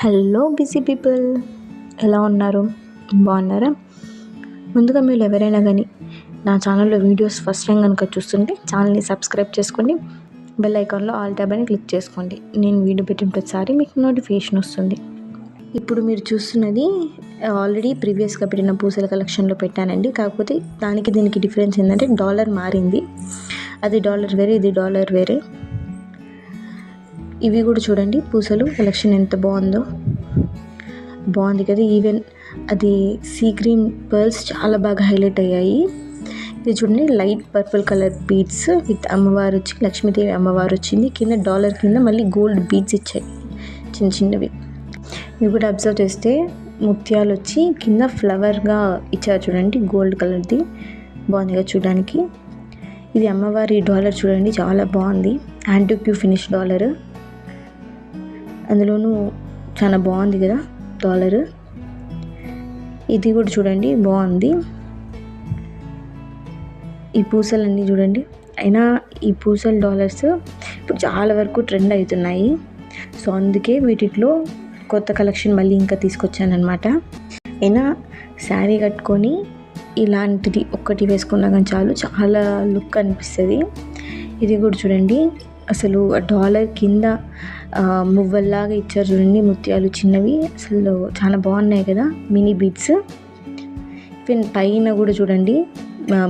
Hello busy people, ఎలా ఉన్నారు? బాగున్నారా? ముందుగా మీరు ఎవరైనా కానీ నా ఛానల్లో వీడియోస్ ఫస్ట్ టైం కనుక చూస్తుంటే ఛానల్ని సబ్స్క్రైబ్ చేసుకోండి. బెల్ ఐకాన్లో ఆల్ ట్యాబ్ అని క్లిక్ చేసుకోండి. నేను వీడియో పెట్టిన ప్రతిసారి మీకు నోటిఫికేషన్ వస్తుంది. ఇప్పుడు మీరు చూస్తున్నది ఆల్రెడీ ప్రీవియస్గా పెట్టిన పూసల కలెక్షన్లో పెట్టానండి. కాకపోతే దానికి దీనికి డిఫరెన్స్ ఏంటంటే డాలర్ మారింది. అది డాలర్ వేరే, ఇది డాలర్ వేరే. ఇవి కూడా చూడండి, పూసలు కలెక్షన్ ఎంత బాగుంది కదా. ఈవెన్ అది సీ గ్రీన్ పర్ల్స్ చాలా బాగా హైలైట్ అయ్యాయి. ఇది చూడండి, light purple colour beads with అమ్మవారు వచ్చి లక్ష్మీదేవి అమ్మవారు వచ్చింది. కింద డాలర్ కింద మళ్ళీ గోల్డ్ బీడ్స్ ఇచ్చాయి, చిన్న చిన్నవి. ఇవి కూడా అబ్జర్వ్ చేస్తే ముత్యాలు వచ్చి కింద ఫ్లవర్గా ఇచ్చారు చూడండి, గోల్డ్ కలర్ది. బాగుంది కదా చూడడానికి. ఇది అమ్మవారి డాలర్ చూడండి, చాలా బాగుంది. యాంటిక్యూ ఫినిష్ డాలర్, అందులోనూ చాలా బాగుంది కదా డాలర్. ఇది కూడా చూడండి, బాగుంది. ఈ పూసలన్నీ చూడండి. అయినా ఈ పూసల డాలర్స్ ఇప్పుడు చాలా వరకు ట్రెండ్ అవుతున్నాయి. సో అందుకే వీటిలో కొత్త కలెక్షన్ మళ్ళీ ఇంకా తీసుకొచ్చానమాట. అయినా శారీ కట్టుకొని ఇలాంటిది ఒక్కటి వేసుకున్నా కానీ చాలు, చాలా లుక్ అనిపిస్తుంది. ఇది కూడా చూడండి, అసలు డాలర్ కింద మువ్వల్లాగా ఇచ్చారు చూడండి, ముత్యాలు చిన్నవి. అసలు చాలా బాగున్నాయి కదా మినీ బీడ్స్. పైన కూడా చూడండి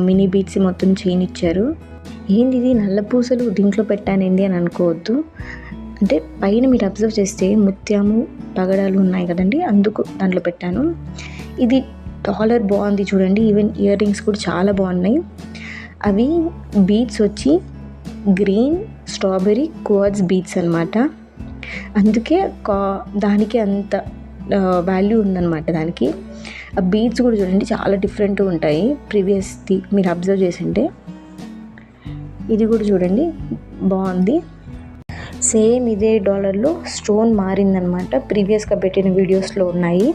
మినీ బీడ్స్ మొత్తం చైన్ ఇచ్చారు. ఏంది ఇది నల్ల పూసలు దీంట్లో పెట్టానండి అని అనుకోవద్దు. అంటే పైన మీరు అబ్జర్వ్ చేస్తే ముత్యము పగడాలు ఉన్నాయి కదండి, అందుకు దాంట్లో పెట్టాను. ఇది డాలర్ బాగుంది చూడండి. ఈవెన్ ఇయర్ రింగ్స్ కూడా చాలా బాగున్నాయి. అవి బీడ్స్ వచ్చి గ్రీన్ స్ట్రాబెర్రీ క్వార్ట్జ్ బీడ్స్ అనమాట. అందుకే దానికి అంత వాల్యూ ఉందన్నమాట దానికి. ఆ బీడ్స్ కూడా చూడండి చాలా డిఫరెంట్గా ఉంటాయి ప్రీవియస్ది మీరు అబ్జర్వ్ చేసింటే. ఇది కూడా చూడండి బాగుంది. సేమ్ ఇదే డాలర్లో స్టోన్ మారిందనమాట. ప్రీవియస్గా పెట్టిన వీడియోస్లో ఉన్నాయి.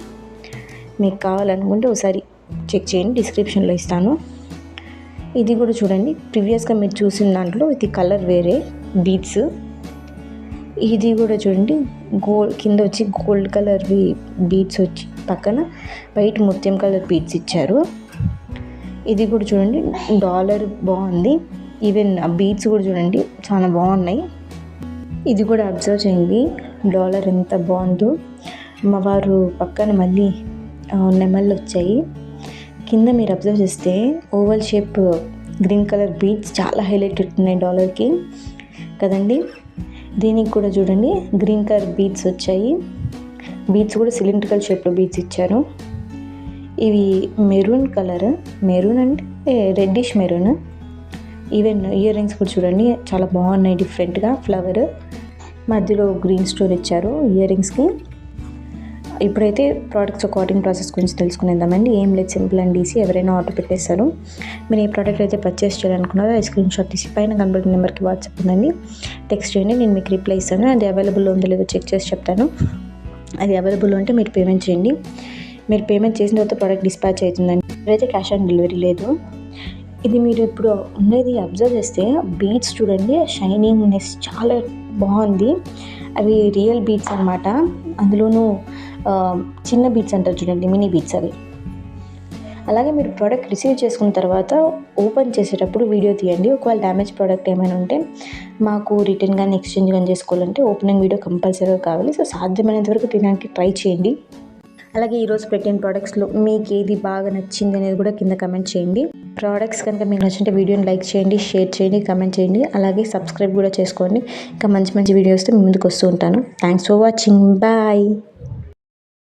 మీకు కావాలనుకుంటే ఒకసారి చెక్ చేయండి, డిస్క్రిప్షన్లో ఇస్తాను. ఇది కూడా చూడండి, ప్రీవియస్గా మీరు చూసిన దాంట్లో ఇది కలర్ వేరే బీడ్స్. ఇది కూడా చూడండి, కింద వచ్చి గోల్డ్ కలర్ బీడ్స్ వచ్చి పక్కన వైట్ ముత్యం కలర్ బీడ్స్ ఇచ్చారు. ఇది కూడా చూడండి, డాలర్ బాగుంది. ఈవెన్ ఆ బీడ్స్ కూడా చూడండి చాలా బాగున్నాయి. ఇది కూడా అబ్జర్వ్ చేయండి, డాలర్ ఎంత బాగుందో. అమ్మవారు పక్కన మళ్ళీ నెమళ్ళు వచ్చాయి. కింద మీరు అబ్జర్వ్ చేస్తే oval shape green colour beads చాలా హైలైట్ అవుతున్నాయి డాలర్కి కదండి. దీనికి కూడా చూడండి గ్రీన్ కలర్ బీడ్స్ వచ్చాయి. బీడ్స్ కూడా సిలిండ్రికల్ షేప్లో బీడ్స్ ఇచ్చారు. ఇవి మెరూన్ కలర్, మెరూన్ అంటే reddish maroon. Even ear rings కూడా చూడండి చాలా బాగున్నాయి, డిఫరెంట్గా ఫ్లవర్ మధ్యలో గ్రీన్ స్టోన్ ఇచ్చారు ఇయర్ రింగ్స్కి. ఇప్పుడైతే ప్రోడక్ట్స్ ఆర్డరింగ్ ప్రాసెస్ గురించి తెలుసుకునేద్దామండి. ఏం లేదు, సింపుల్ అండ్ ఈజీ. ఎవరైనా ఆర్డర్ పెట్టేస్తారు, మీరు ఏ ప్రోడక్ట్ అయితే పర్చేస్ చేయాలనుకున్నారో ఆ స్క్రీన్ షాట్ తీసి పైన కనబడిన నెంబర్కి వాట్సాప్ ఉందండి, టెక్స్ట్ చేయండి. నేను మీకు రిప్లై ఇస్తాను. అది అవైలబుల్ ఉందో లేదో చెక్ చేసి చెప్తాను. అది అవైలబుల్ ఉంటే మీరు పేమెంట్ చేయండి. మీరు పేమెంట్ చేసిన తర్వాత ప్రోడక్ట్ డిస్పాచ్ అవుతుందండి. ఇప్పుడైతే క్యాష్ ఆన్ డెలివరీ లేదు. ఇది మీరు ఇప్పుడు ఉండేది అబ్జర్వ్ చేస్తే బీడ్స్ చూడండి, షైనింగ్నెస్ చాలా బాగుంది. అవి రియల్ బీడ్స్ అనమాట. అందులోనూ చిన్న బీడ్స్ అంటారు చూడండి, మినీ బీడ్స్ అవి. అలాగే మీరు ప్రోడక్ట్ రిసీవ్ చేసుకున్న తర్వాత ఓపెన్ చేసేటప్పుడు వీడియో తీయండి. ఒకవేళ డ్యామేజ్ ప్రోడక్ట్ ఏమైనా ఉంటే మాకు రిటర్న్ కానీ ఎక్స్చేంజ్ కానీ చేసుకోవాలంటే ఓపెనింగ్ వీడియో కంపల్సరీగా కావాలి. సో సాధ్యమైనంత వరకు తినడానికి ట్రై చేయండి. అలాగే ఈరోజు పెట్టిన ప్రోడక్ట్స్లో మీకు ఏది బాగా నచ్చింది అనేది కూడా కింద కమెంట్ చేయండి. ప్రోడక్ట్స్ కనుక మీకు నచ్చింటే వీడియోని లైక్ చేయండి, షేర్ చేయండి, కమెంట్ చేయండి. అలాగే సబ్స్క్రైబ్ కూడా చేసుకోండి. ఇంకా మంచి మంచి వీడియోస్తో మీ ముందుకు వస్తూ ఉంటాను. Thanks for watching. బాయ్.